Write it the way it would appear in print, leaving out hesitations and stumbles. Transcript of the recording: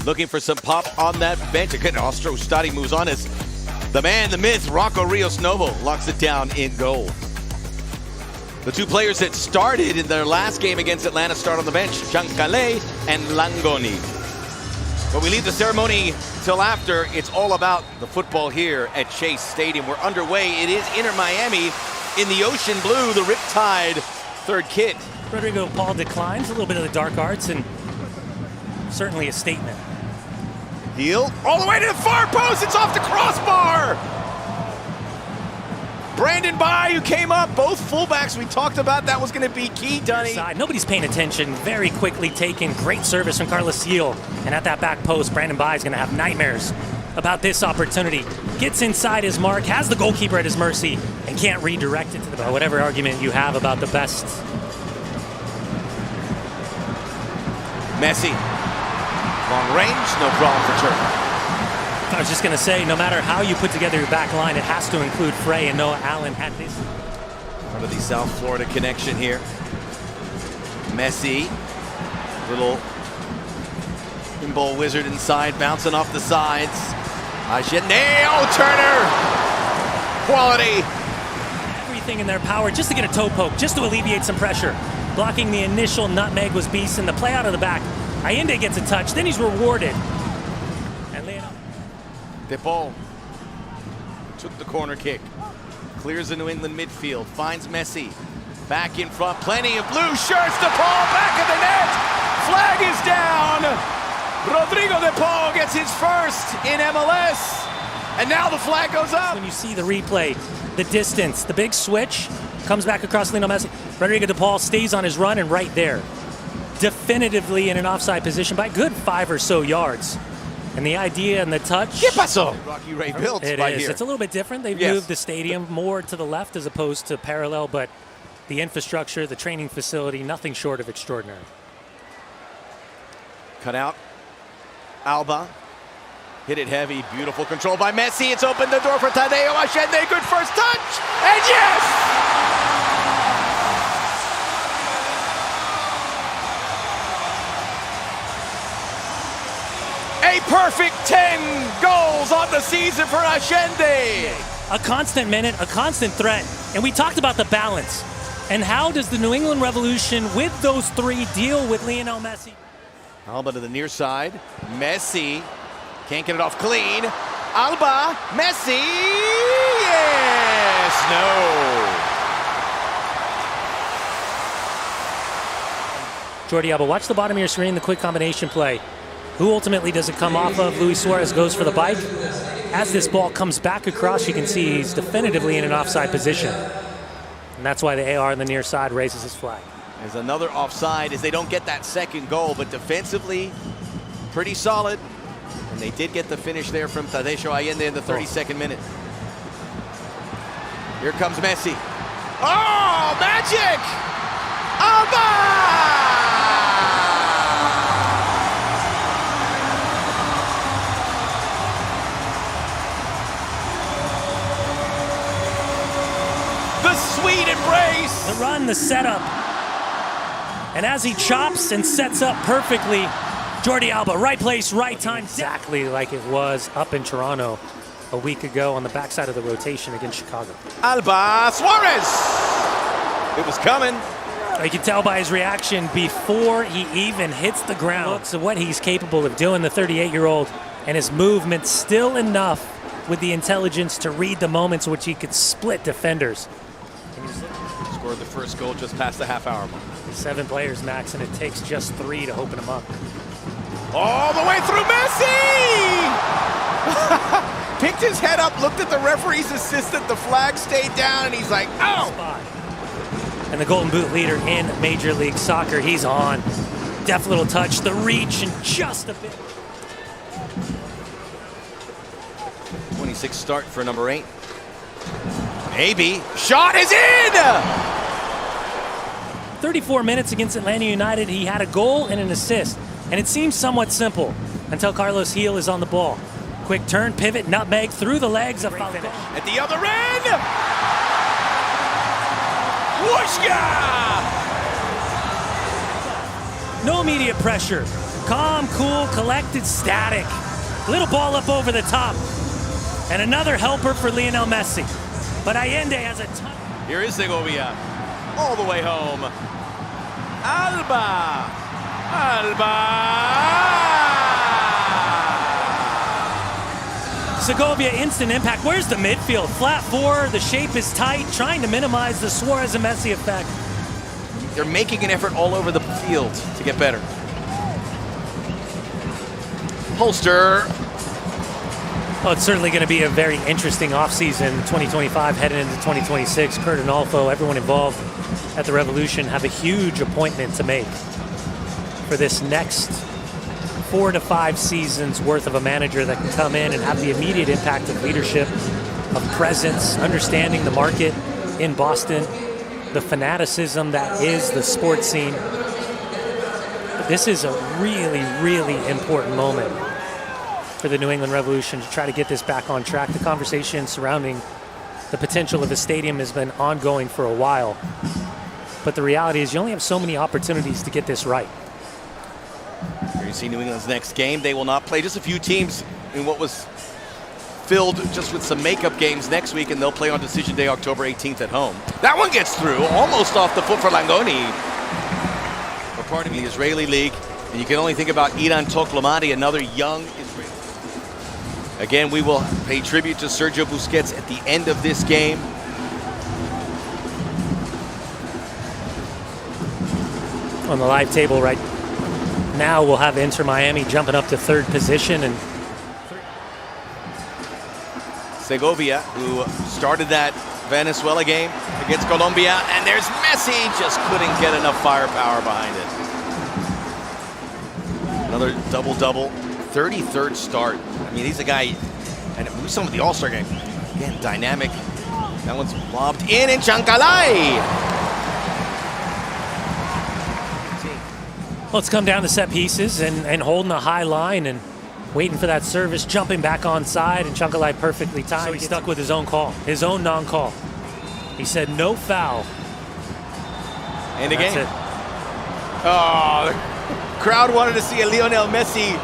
looking for some pop on that bench. Again, Ostro Stadi moves on as the man, the myth, Rocco Rios Novo locks it down in goal. The two players that started in their last game against Atlanta start on the bench, Chancalay and Langoni. But we leave the ceremony till after. It's all about the football here at Chase Stadium. We're underway. It is Inter Miami in the ocean blue, the Riptide third kit. Rodrigo Paul declines a little bit of the dark arts and certainly a statement. Heel all the way to the far post. It's off the crossbar. Brandon Bai, who came up, both fullbacks we talked about, that was going to be key, Dunny. Nobody's paying attention. Very quickly taken. Great service from Carlos Gil. And at that back post, Brandon Bai is going to have nightmares about this opportunity. Gets inside his mark, has the goalkeeper at his mercy, and can't redirect it to the whatever argument you have about the best. Messi. Long range, no problem for Turner. I was just going to say, no matter how you put together your back line, it has to include Frey, and Noah Allen had this. Part of the South Florida connection here. Messi, little pinball wizard inside, bouncing off the sides. Ageneo, Turner, quality. Everything in their power just to get a toe poke, just to alleviate some pressure. Blocking the initial nutmeg was beast, and the play out of the back. Aenda gets a touch, then he's rewarded. De Paul took the corner kick, clears the New England midfield, finds Messi, back in front, plenty of blue shirts. De Paul back of the net, flag is down. Rodrigo De Paul gets his first in MLS, and now the flag goes up. When you see the replay, the distance, the big switch, comes back across Lionel Messi. Rodrigo De Paul stays on his run and right there, definitively in an offside position by a good 5 or so yards. And the idea and the touch. ¿Qué pasó? Rocky Ray built it right is. here. It's a little bit different. They've moved the stadium more to the left as opposed to parallel, but the infrastructure, the training facility, nothing short of extraordinary. Cut out. Alba. Hit it heavy. Beautiful control by Messi. It's opened the door for Tadesho Aenda. Good first touch. And yes! A perfect 10 goals on the season for Aenda. A constant minute, a constant threat. And we talked about the balance. And how does the New England Revolution, with those three, deal with Lionel Messi? Alba to the near side. Messi can't get it off clean. Alba, Messi, yes, no. Jordi Alba, watch the bottom of your screen, the quick combination play. Who ultimately does it come off of? Luis Suarez goes for the bike. As this ball comes back across, you can see he's definitively in an offside position. And that's why the AR on the near side raises his flag. There's another offside as they don't get that second goal, but defensively, pretty solid. And they did get the finish there from Tadesho Aenda in the 32nd minute. Here comes Messi. Oh, magic! Alba! The sweet embrace. The run, the setup. And as he chops and sets up perfectly, Jordi Alba, right place, right time. Exactly like it was up in Toronto a week ago on the backside of the rotation against Chicago. Alba Suarez. It was coming. You can tell by his reaction before he even hits the ground. Looks at what he's capable of doing, the 38-year-old, and his movement still enough with the intelligence to read the moments in which he could split defenders. Scored the first goal just past the half-hour mark. 7 players, Max, and it takes just 3 to open him up. All the way through Messi! Picked his head up, looked at the referee's assistant, the flag stayed down, and he's like, oh! And the Golden Boot leader in Major League Soccer, he's on. Deft little touch, the reach, and just a bit. 26 start for number 8. Maybe. Shot is in! 34 minutes against Atlanta United. He had a goal and an assist. And it seems somewhat simple until Carlos Gil is on the ball. Quick turn, pivot, nutmeg through the legs of Falcao. At the other end! Whooshka! No immediate pressure. Calm, cool, collected, static. Little ball up over the top. And another helper for Lionel Messi. But Allende has a ton. Here is Segovia, all the way home. Alba! Segovia, instant impact. Where's the midfield? Flat four, the shape is tight, trying to minimize the Suarez and Messi effect. They're making an effort all over the field to get better. Holster. Well, it's certainly going to be a very interesting offseason, 2025 heading into 2026. Kurt and Alfo, everyone involved at the Revolution, have a huge appointment to make for this next 4 to 5 seasons worth of a manager that can come in and have the immediate impact of leadership, of presence, understanding the market in Boston, the fanaticism that is the sports scene. But this is a really, really important moment for the New England Revolution to try to get this back on track. The conversation surrounding the potential of the stadium has been ongoing for a while. But the reality is you only have so many opportunities to get this right. Here you see New England's next game. They will not play. Just a few teams in what was filled just with some makeup games next week, and they'll play on decision day October 18th at home. That one gets through, almost off the foot for Langoni. We're part of the Israeli league, and you can only think about Iran Toklamadi, another young Israeli. Again, we will pay tribute to Sergio Busquets at the end of this game. On the live table right now, we'll have Inter Miami jumping up to third position. And Segovia, who started that Venezuela game against Colombia, and there's Messi, just couldn't get enough firepower behind it. Another double-double, 33rd start. I mean, he's a guy, and we saw him at the All-Star game. Again, dynamic. That one's lobbed in, and Chancalay. well, it's come down to set pieces and holding a high line and waiting for that service, jumping back onside, and Chancalay perfectly timed. So he stuck with his own call, his own non-call. He said no foul. And again. That's it. Oh, the crowd wanted to see a Lionel Messi